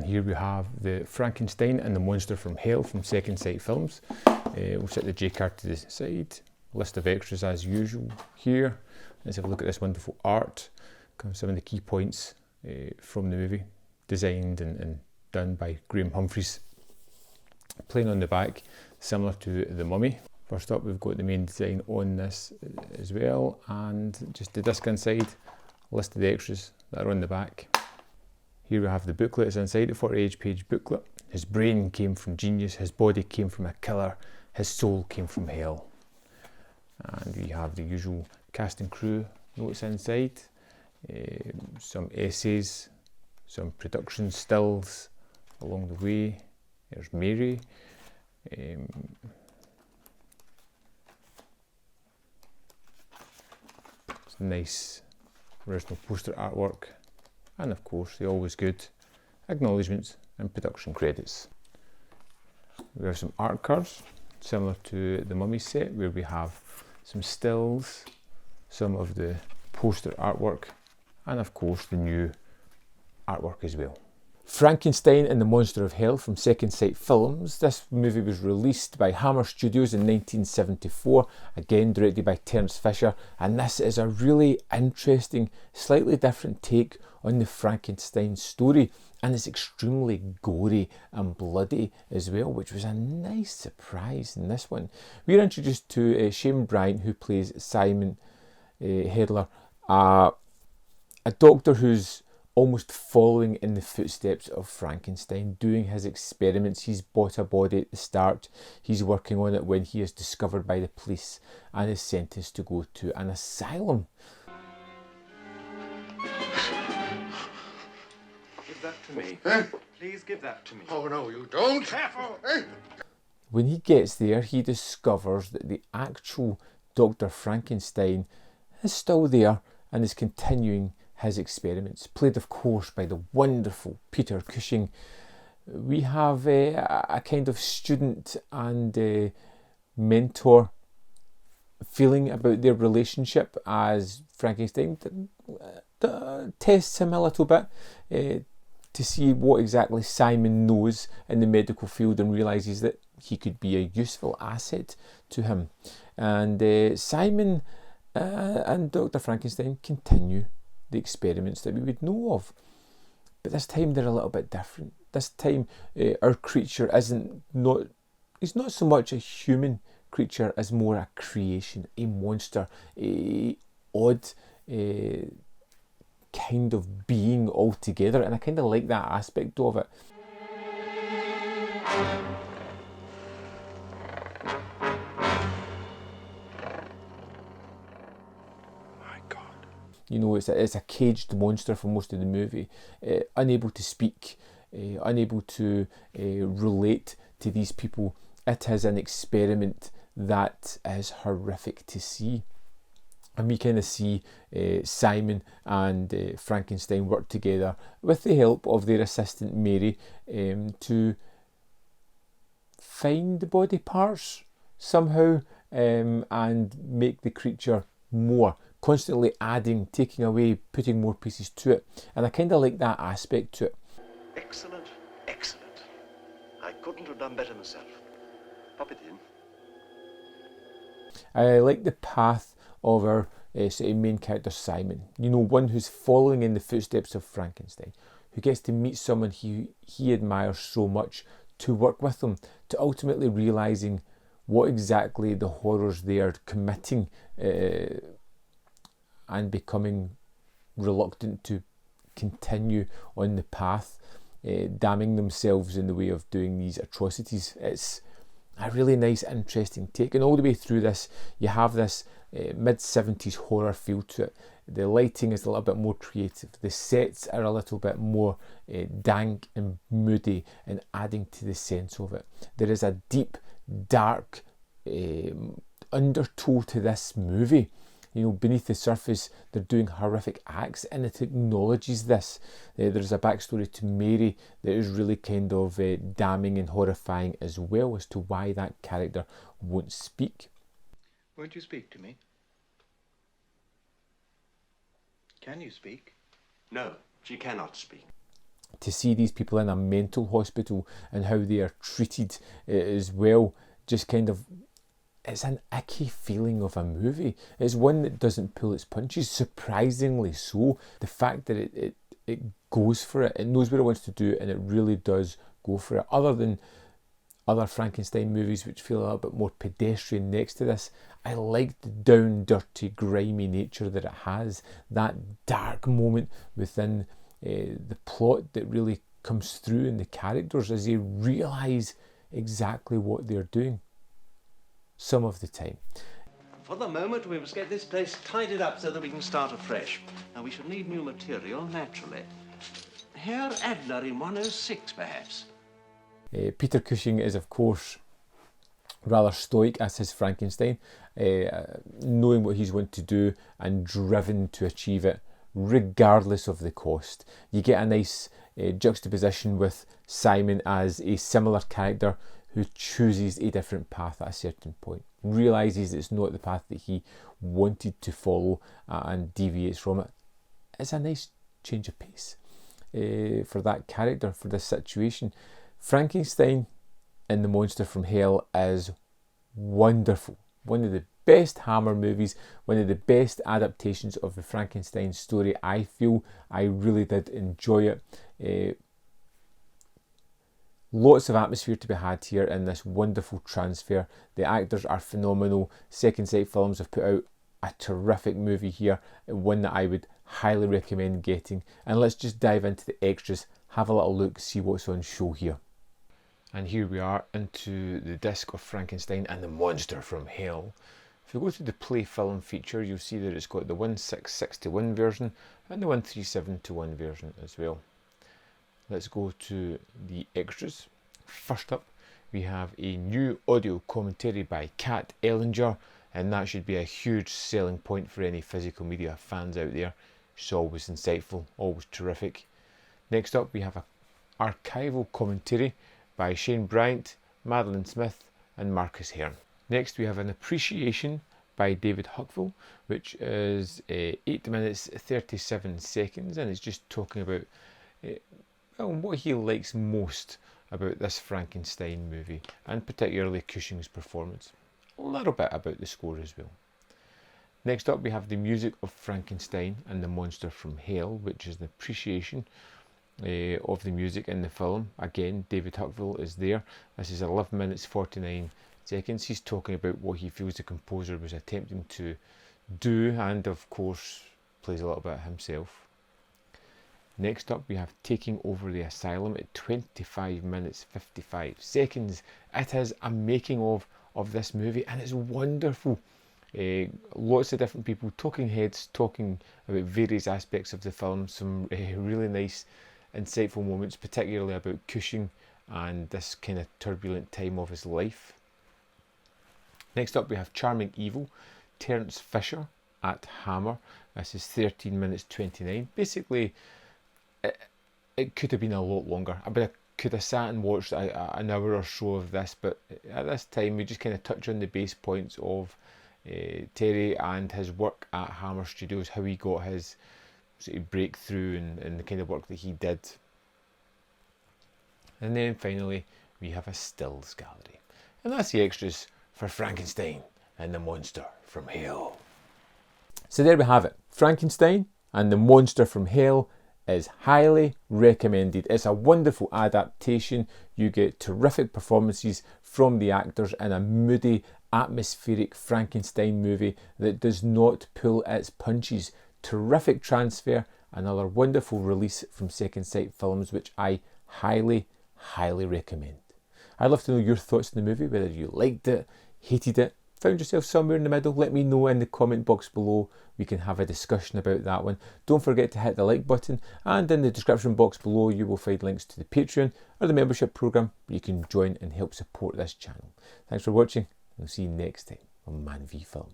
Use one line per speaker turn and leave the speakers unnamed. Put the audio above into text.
here we have the Frankenstein and the Monster from Hell from Second Sight Films. We'll set the J card to the side. List of extras as usual here. Let's have a look at this wonderful art. Some of the key points from the movie, designed and done by Graham Humphreys. Plain on the back, similar to The Mummy. First up, we've got the main design on this as well, and just the disc inside, list of the extras that are on the back. Here we have the booklet. It's inside a 48-page booklet. His brain came from genius, his body came from a killer, his soul came from hell. And we have the usual cast and crew notes inside, some essays, some production stills along the way. There's Mary. Some nice original poster artwork, and of course the always good acknowledgements and production credits. We have some art cards similar to the Mummy set, where we have some stills, some of the poster artwork, and of course the new artwork as well. Frankenstein and the Monster of Hell from Second Sight Films. This movie was released by Hammer Studios in 1974, again directed by Terence Fisher, and this is a really interesting, slightly different take on the Frankenstein story, and it's extremely gory and bloody as well, which was a nice surprise in this one. We're introduced to Shane Bryant, who plays Simon Hedler, a doctor who's almost following in the footsteps of Frankenstein, doing his experiments. He's bought a body at the start, he's working on it when he is discovered by the police and is sentenced to go to an asylum.
Give that to me. Please give that to me.
Oh no, you don't! Careful!
When he gets there, he discovers that the actual Dr. Frankenstein is still there and is continuing his experiments, played of course by the wonderful Peter Cushing. We have a kind of student and mentor feeling about their relationship, as Frankenstein tests him a little bit to see what exactly Simon knows in the medical field, and realises that he could be a useful asset to him. And Simon and Dr. Frankenstein continue the experiments that we would know of, but this time they're a little bit different. This time our creature he's not so much a human creature as more a creation, a monster, a odd kind of being altogether, and I kind of like that aspect of it. You know, it's a caged monster for most of the movie, unable to speak, unable to relate to these people. It is an experiment that is horrific to see. And we kind of see Simon and Frankenstein work together with the help of their assistant Mary to find the body parts somehow and make the creature more. Constantly adding, taking away, putting more pieces to it. And I kind of like that aspect to it.
Excellent, excellent. I couldn't have done better myself. Pop it in.
I like the path of our sort of main character Simon. You know, one who's following in the footsteps of Frankenstein, who gets to meet someone he admires so much, to work with them, to ultimately realising what exactly the horrors they are committing and becoming reluctant to continue on the path, damning themselves in the way of doing these atrocities. It's a really nice, interesting take, and all the way through this you have this mid-70s horror feel to it. The lighting is a little bit more creative, the sets are a little bit more dank and moody and adding to the sense of it. There is a deep, dark undertow to this movie. You know, beneath the surface they're doing horrific acts, and it acknowledges this. There's a backstory to Mary that is really kind of damning and horrifying as well, as to why that character won't speak.
Won't you speak to me? Can you speak?
No, she cannot speak.
to see these people in a mental hospital and how they are treated as well, just kind of, it's an icky feeling of a movie. It's one that doesn't pull its punches, surprisingly so. The fact that it goes for it, it knows what it wants to do, and it really does go for it. Other than other Frankenstein movies which feel a little bit more pedestrian next to this, I like the down, dirty, grimy nature that it has. That dark moment within the plot that really comes through in the characters as they realise exactly what they're doing some of the time.
For the moment, we must get this place tidied up so that we can start afresh. Now, we shall need new material, naturally. Herr Adler in 106, perhaps.
Peter Cushing is, of course, rather stoic as his Frankenstein, knowing what he's wanting to do and driven to achieve it, regardless of the cost. You get a nice juxtaposition with Simon as a similar character who chooses a different path at a certain point, realises it's not the path that he wanted to follow and deviates from it. It's a nice change of pace for that character, for this situation. Frankenstein and the Monster from Hell is wonderful. One of the best Hammer movies, one of the best adaptations of the Frankenstein story. I feel I really did enjoy it. Lots of atmosphere to be had here in this wonderful transfer. The actors are phenomenal. Second Sight Films have put out a terrific movie here, one that I would highly recommend getting. And let's just dive into the extras, have a little look, see what's on show here. And here we are into the disc of Frankenstein and the Monster from Hell. If you go to the play film feature, you'll see that it's got the 16:6:1 version and the 1:37:1 version as well. Let's go to the extras. First up, we have a new audio commentary by Kat Ellinger, and that should be a huge selling point for any physical media fans out there. It's always insightful, always terrific. Next up, we have an archival commentary by Shane Bryant, Madeline Smith and Marcus Hearn. Next, we have an appreciation by David Huckville, which is 8 minutes 37 seconds, and it's just talking about what he likes most about this Frankenstein movie, and particularly Cushing's performance. A little bit about the score as well. Next up, we have the music of Frankenstein and the Monster from Hell, which is an appreciation of the music in the film. Again, David Huckville is there. This is 11 minutes 49 seconds. He's talking about what he feels the composer was attempting to do, and of course plays a little bit himself. Next up, we have Taking Over the Asylum at 25 minutes 55 seconds. It is a making of this movie, and it's wonderful. Lots of different people, talking heads, talking about various aspects of the film. Some really nice, insightful moments, particularly about Cushing and this kind of turbulent time of his life. Next up, we have Charming Evil, Terence Fisher at Hammer. This is 13 minutes 29. Basically, it could have been a lot longer. I could have sat and watched an hour or so of this, but at this time we just kind of touch on the base points of Terry and his work at Hammer Studios, how he got his sort of breakthrough and the kind of work that he did. And then finally we have a stills gallery, and that's the extras for Frankenstein and the Monster from Hell. So there we have it. Frankenstein and the Monster from Hell is highly recommended. It's a wonderful adaptation. You get terrific performances from the actors in a moody, atmospheric Frankenstein movie that does not pull its punches. Terrific transfer, another wonderful release from Second Sight Films, which I highly recommend. I'd love to know your thoughts on the movie, whether you liked it, hated it, found yourself somewhere in the middle. Let me know in the comment box below. We can have a discussion about that one. Don't forget to hit the like button, and in the description box below you will find links to the Patreon or the membership program where you can join and help support this channel. Thanks for watching. We'll see you next time on ManVFilm.